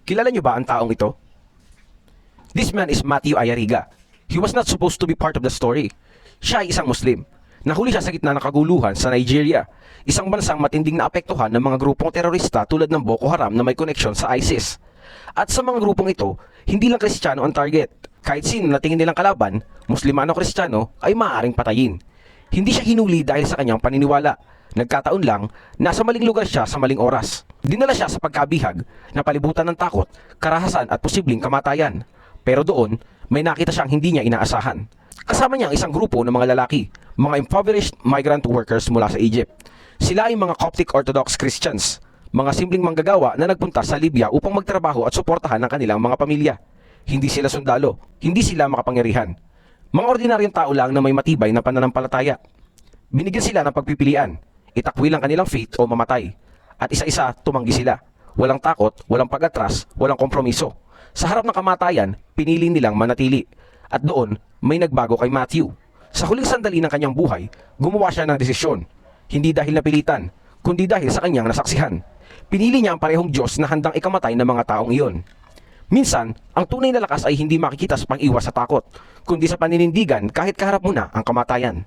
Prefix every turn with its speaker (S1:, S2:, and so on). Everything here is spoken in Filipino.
S1: Kilala niyo ba ang taong ito? This man is Matthew Ayariga. He was not supposed to be part of the story. Siya ay isang Muslim. Nahuli siya sa gitna ng kaguluhan sa Nigeria, isang bansang matinding naapektuhan ng mga grupong terorista tulad ng Boko Haram na may koneksyon sa ISIS. At sa mga grupong ito, hindi lang Kristiyano ang target. Kahit sino na tingin nilang kalaban, Muslimano o Kristiyano, ay maaaring patayin. Hindi siya hinuli dahil sa kanyang paniniwala. Nagkataon lang, nasa maling lugar siya sa maling oras. Dinala siya sa pagkabihag na palibutan ng takot, karahasan at posibleng kamatayan. Pero doon, may nakita siyang hindi niya inaasahan. Kasama niya ang isang grupo ng mga lalaki, mga impoverished migrant workers mula sa Egypt. Sila ay mga Coptic Orthodox Christians, mga simpleng manggagawa na nagpunta sa Libya upang magtrabaho at suportahan ang kanilang mga pamilya. Hindi sila sundalo, hindi sila makapangyarihan. Mga ordinaryong tao lang na may matibay na pananampalataya. Binigyan sila ng pagpipilian, itakwil ang kanilang faith o mamatay. At isa-isa tumanggi sila. Walang takot, walang pag-atras, walang kompromiso. Sa harap ng kamatayan, pinili nilang manatili. At doon, may nagbago kay Matthew. Sa huling sandali ng kanyang buhay, gumawa siya ng desisyon. Hindi dahil napilitan, kundi dahil sa kanyang nasaksihan. Pinili niya ang parehong Diyos na handang ikamatay ng mga taong iyon. Minsan, ang tunay na lakas ay hindi makikita sa pag-iwas sa takot, kundi sa paninindigan kahit kaharap mo na ang kamatayan.